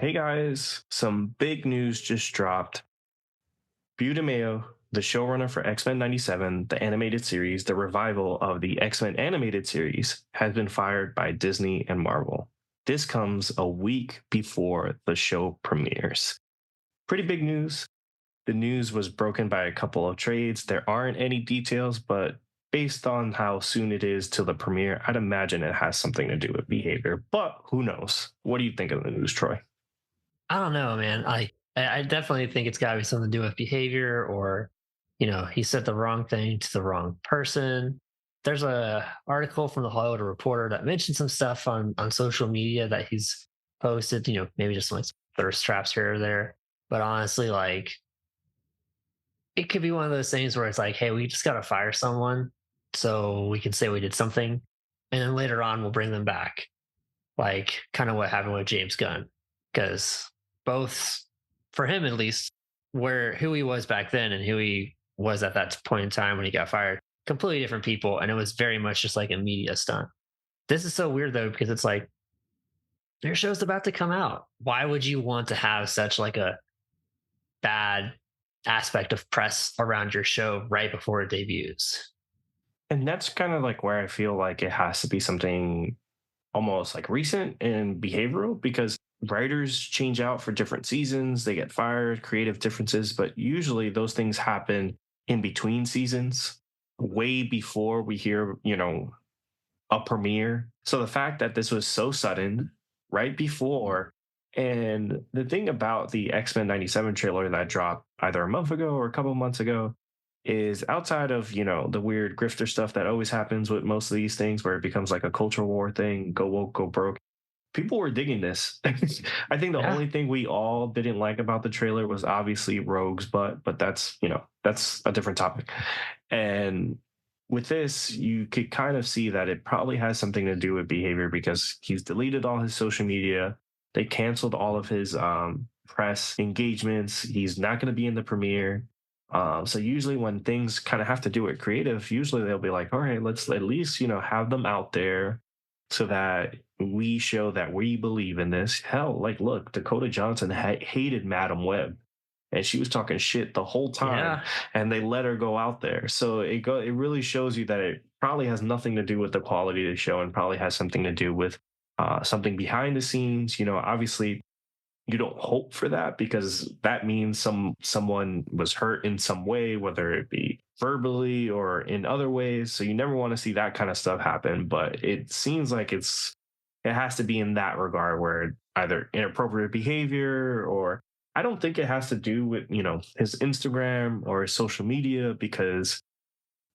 Hey guys, some big news just dropped. Beau DeMayo, the showrunner for X-Men 97, the animated series, the revival of the X-Men animated series, has been fired by Disney and Marvel. This comes a week before the show premieres. Pretty big news. The news was broken by a couple of trades. There aren't any details, but based on how soon it is till the premiere, I'd imagine it has something to do with behavior, but who knows? What do you think of the news, Troy? I don't know, man. I definitely think it's got to be something to do with behavior, or he said the wrong thing to the wrong person. There's a article from the Hollywood Reporter that mentioned some stuff on social media that he's posted. Maybe just like thirst traps here or there. But honestly, like it could be one of those things where it's like, hey, we just got to fire someone so we can say we did something, and then later on we'll bring them back, like kind of what happened with James Gunn, because both for him at least, where who he was back then and who he was at that point in time when he got fired, completely different people, and it was very much just like a media stunt. This is so weird though, because it's like your show's about to come out. Why would you want to have such like a bad aspect of press around your show right before it debuts? And that's kind of like where I feel like it has to be something almost like recent and behavioral because writers change out for different seasons, they get fired, creative differences, but usually those things happen in between seasons, way before we hear, a premiere. So the fact that this was so sudden right before, and the thing about the X-Men 97 trailer that dropped either a month ago or a couple months ago is outside of, the weird grifter stuff that always happens with most of these things where it becomes like a cultural war thing, go woke, go broke. People were digging this. I think the Yeah, only thing we all didn't like about the trailer was obviously Rogue's butt, but that's a different topic. And with this, you could kind of see that it probably has something to do with behavior because he's deleted all his social media. They canceled all of his press engagements. He's not going to be in the premiere. So usually when things kind of have to do with creative, usually they'll be like, all right, let's at least, have them out there so that we show that we believe in this. Hell, like, look, Dakota Johnson hated Madam Web and she was talking shit the whole time yeah, and they let her go out there. So it really shows you that it probably has nothing to do with the quality of the show and probably has something to do with something behind the scenes. Obviously you don't hope for that because that means someone was hurt in some way, whether it be verbally or in other ways. So you never want to see that kind of stuff happen. But it seems like it has to be in that regard where either inappropriate behavior or I don't think it has to do with, his Instagram or his social media because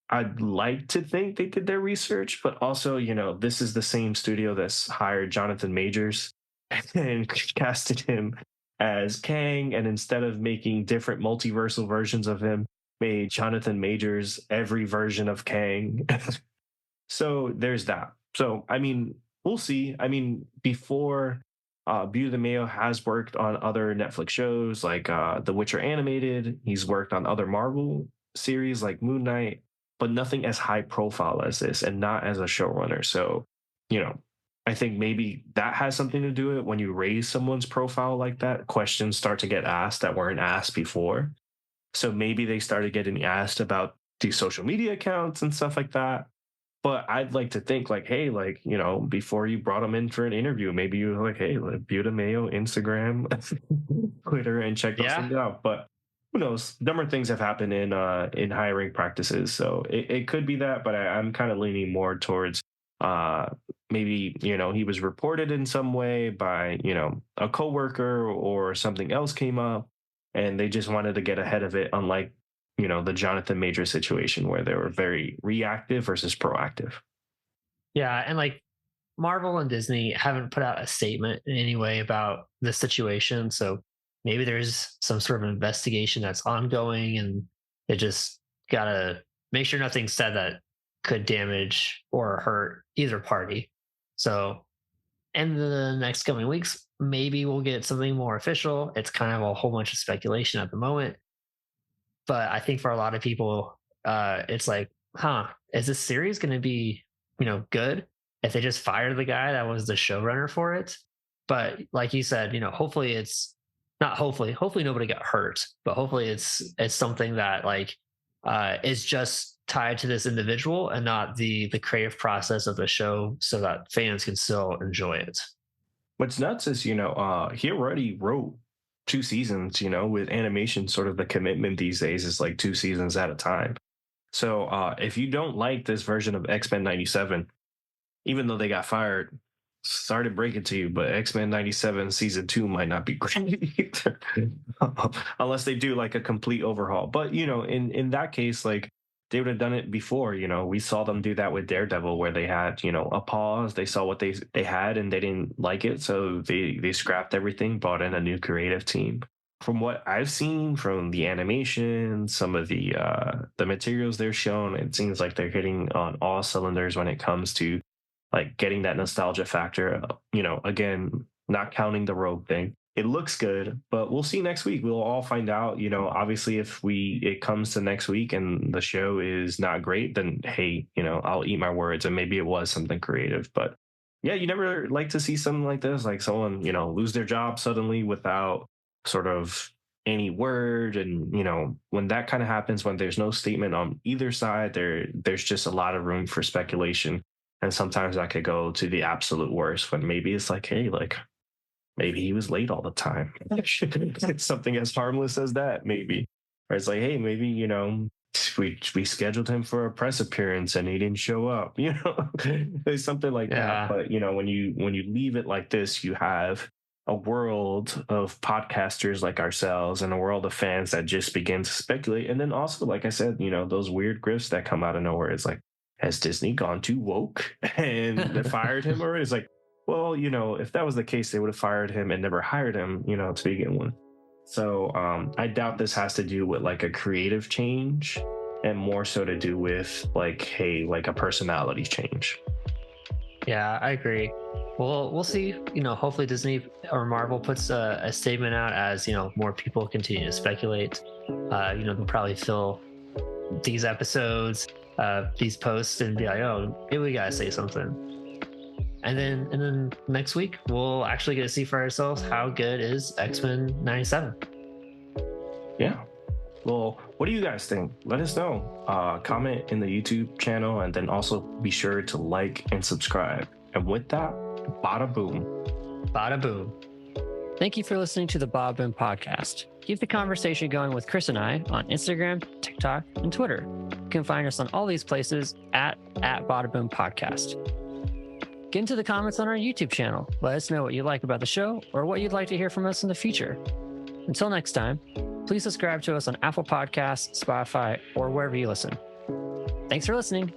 I'd like to think they did their research, but also, this is the same studio that's hired Jonathan Majors and casted him as Kang, and instead of making different multiversal versions of him, made Jonathan Majors every version of Kang. So there's that. So I mean, we'll see. I mean, before Beau DeMayo has worked on other Netflix shows like The Witcher animated. He's worked on other Marvel series like Moon Knight, but nothing as high profile as this, and not as a showrunner. So, you know, I think maybe that has something to do with it. When you raise someone's profile like that, questions start to get asked that weren't asked before. So maybe they started getting asked about these social media accounts and stuff like that. But I'd like to think like, hey, like, before you brought him in for an interview, maybe you were like, hey, like, Buta Mayo, Instagram, Twitter, and check those yeah. things out. But who knows? Dumber things have happened in hiring practices. So it could be that, but I'm kind of leaning more towards uh maybe, he was reported in some way by, a coworker or something else came up and they just wanted to get ahead of it, unlike the Jonathan Major situation where they were very reactive versus proactive. Yeah, and like Marvel and Disney haven't put out a statement in any way about this situation. So maybe there's some sort of investigation that's ongoing and they just gotta make sure nothing's said that could damage or hurt either party. So in the next coming weeks, maybe we'll get something more official. It's kind of a whole bunch of speculation at the moment. But I think for a lot of people, it's like, huh, is this series going to be, good if they just fire the guy that was the showrunner for it? But like you said, hopefully it's not hopefully nobody got hurt, but hopefully it's something that like is just tied to this individual and not the creative process of the show, so that fans can still enjoy it. What's nuts is, he already wrote 2 seasons, with animation, sort of the commitment these days is like 2 seasons at a time. So if you don't like this version of X-Men 97, even though they got fired, sorry to break it to you, but X-Men 97 season 2 might not be great either. Unless they do like a complete overhaul. But in that case, like they would have done it before. We saw them do that with Daredevil, where they had a pause. They saw what they had and they didn't like it, so they scrapped everything, brought in a new creative team. From what I've seen from the animation, some of the materials they're shown, it seems like they're hitting on all cylinders when it comes to like getting that nostalgia factor. Again, not counting the Rogue thing. It looks good, but we'll see next week. We'll all find out. Obviously, if it comes to next week and the show is not great, then hey, I'll eat my words, and maybe it was something creative. But yeah, you never like to see something like this, like someone lose their job suddenly without sort of any word. And when that kind of happens, when there's no statement on either side, there's just a lot of room for speculation. And sometimes that could go to the absolute worst, when maybe it's like, hey, like maybe he was late all the time. It's something as harmless as that, maybe. Or it's like, hey, maybe, we scheduled him for a press appearance and he didn't show up. There's something like that. Yeah. But when you leave it like this, you have a world of podcasters like ourselves and a world of fans that just begin to speculate. And then also, like I said, those weird grifts that come out of nowhere. It's like, has Disney gone too woke and they fired him already? It's like, well, if that was the case, they would have fired him and never hired him, to begin with. So I doubt this has to do with like a creative change, and more so to do with like, hey, like a personality change. Yeah, I agree. Well, we'll see. Hopefully Disney or Marvel puts a statement out as more people continue to speculate. They'll probably fill these episodes, these posts, and be like, "Oh, maybe we gotta say something." And then next week we'll actually get to see for ourselves how good is X-Men 97. Yeah. Well, what do you guys think? Let us know. Comment in the YouTube channel, and then also be sure to like and subscribe. And with that, bada boom. Bada boom. Thank you for listening to the Bada Boom podcast. Keep the conversation going with Chris and I on Instagram, TikTok, and Twitter. You can find us on all these places at Bada Boom Podcast. Get into the comments on our YouTube channel. Let us know what you like about the show or what you'd like to hear from us in the future. Until next time, please subscribe to us on Apple Podcasts, Spotify, or wherever you listen. Thanks for listening.